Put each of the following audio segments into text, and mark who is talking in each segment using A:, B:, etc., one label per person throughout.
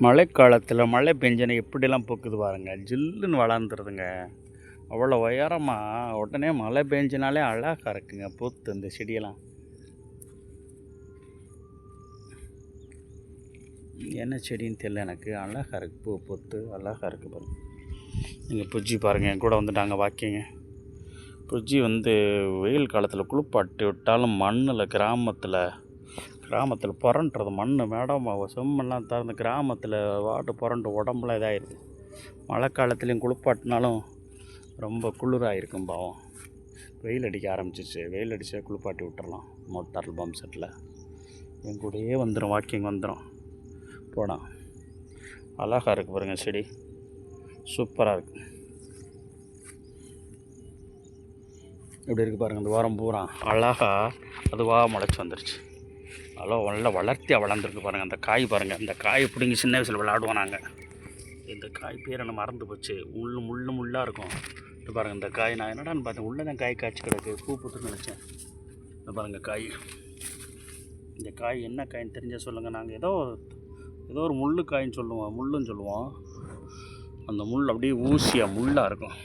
A: மழைக்காலத்தில் மழை பெஞ்சோன்னே எப்படிலாம் பூக்குது பாருங்க, ஜில்லுன்னு வளர்ந்துருதுங்க. அவ்வளோ உயரமாக உடனே மழை பெஞ்சினாலே அழகாக இருக்குங்க பூத்து இந்த செடியெல்லாம். என்ன செடின்னு தெரியல எனக்கு, அழகாக இருக்குது பூ பூத்து அழகாக இருக்குது பாருங்க. நீங்கள் புஜ்ஜி பாருங்கள், என் கூட வந்துட்டாங்க வாக்கிங்க. புஜ்ஜி வெயில் காலத்தில் குளிப்பாட்டி விட்டாலும் மண்ணில் கிராமத்தில் புரண்டுறது, மண் மேடமாக செம்மெல்லாம் திறந்து கிராமத்தில் வாட்டு புரண்டு உடம்புலாம் இதாகிடுது. மழை காலத்துலேயும் குளிப்பாட்டினாலும் ரொம்ப குளிராகிருக்கும் பாவம். வெயில் அடிக்க ஆரம்பிச்சிச்சு, வெயில் அடித்தா குளிப்பாட்டி விட்டுறலாம் மோட்டார் பம்ப் செட்டில். என் கூடயே வந்துடும், வாக்கிங் வந்துடும் போனால். அழகாக இருக்குது பாருங்கள் செடி, சூப்பராக இருக்குது. இப்படி இருக்குது பாருங்கள், இந்த வாரம் பூரா அழகாக அதுவாக முளைச்சி வந்துருச்சு. நல்லா வளர்த்தியாக வளர்ந்துருக்கு பாருங்கள். அந்த காய் பாருங்கள், இந்த காய் பிடிங்கி சின்ன வயசில் விளையாடுவோம் நாங்கள். இந்த காய் பேர் என்ன மறந்து போச்சு, முள்ளாக இருக்கும். இது பாருங்கள் இந்த காய், நான் என்னடான்னு பார்த்தேன், உள்ளே தான் காய் காய்ச்சி கிடக்கு, பூ பூத்துன்னு நினச்சேன். இந்த பாருங்கள் காய், இந்த காய் என்ன காயின்னு தெரிஞ்சால் சொல்லுங்கள். நாங்கள் ஏதோ ஒரு முள்ளு காயின்னு முள்ளுன்னு சொல்லுவோம். அந்த முள் அப்படியே ஊசியாக முள்ளாக இருக்கும்.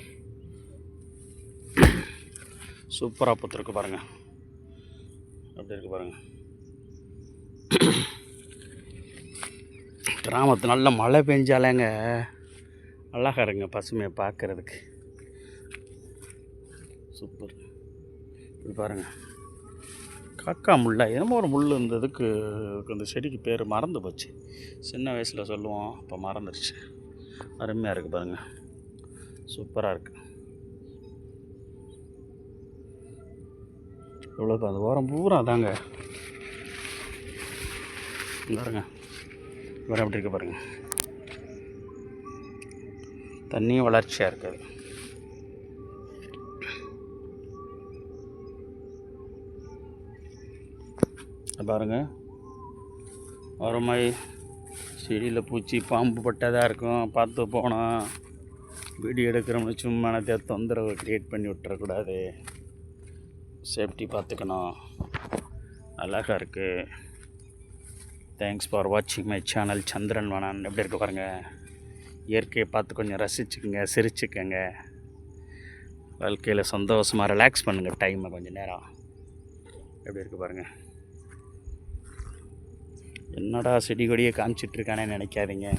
A: சூப்பராக பூத்துருக்கு பாருங்கள், அப்படி இருக்குது பாருங்கள். கிராமத்து நல்ல மழை பெஞ்சாலேங்க அழகாக இருங்க, பசுமையை பார்க்குறதுக்கு சூப்பர். இப்படி பாருங்கள், காக்கா முள்ளா என்னமோ ஒரு முள் இருந்ததுக்கு, இந்த செடிக்கு பேர் மறந்து போச்சு. சின்ன வயசில் சொல்லுவோம், இப்போ மறந்துடுச்சு. அருமையாக இருக்குது பாருங்கள், சூப்பராக இருக்குது. இவ்வளோதான், அந்த வாரம் பூரா தாங்க பாருங்க. வேறு எப்படி இருக்குது பாருங்கள், தண்ணியும் வளர்ச்சியாக இருக்குது. பாருங்கள், ஒரு மாதிரி செடியில் பூச்சி பாம்பு பட்டதாக இருக்கும், பார்த்து போனோம். வீடியோ எடுக்கிறோம்னு சும்மா தொந்தரவு க்ரியேட் பண்ணி விட்டுறக்கூடாது, சேஃப்டி பார்த்துக்கணும். அழகாக இருக்குது. தேங்க்ஸ் ஃபார் வாட்சிங் மை சேனல் சந்திரன் வனான். எப்படி இருக்குது பாருங்கள், இயற்கையை பார்த்து கொஞ்சம் ரசிச்சுக்குங்க, சிரிச்சுக்கங்க. வாழ்க்கையில் சந்தோஷமாக ரிலாக்ஸ் பண்ணுங்கள் டைமை கொஞ்சம் நேரம். எப்படி இருக்குது பாருங்கள். என்னடா செடி கொடியை காமிச்சிட்ருக்கானே நினைக்காதீங்க.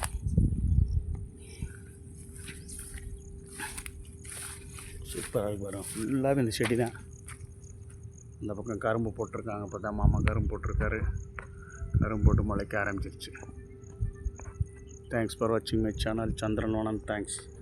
A: சூப்பராக இருக்கு பாருங்கள், ஃபுல்லாகவே இந்த செடி தான். இந்த பக்கம் கரும்பு போட்டிருக்காங்க, இப்போ தான் மாமா கரும்பு போட்டிருக்காரு. கரும்பு போட்டு முளைக்க ஆரம்பிச்சிருச்சு. தேங்க்ஸ் ஃபார் வாட்சிங் மை சேனல் சந்திரன் வனான். தேங்க்ஸ்.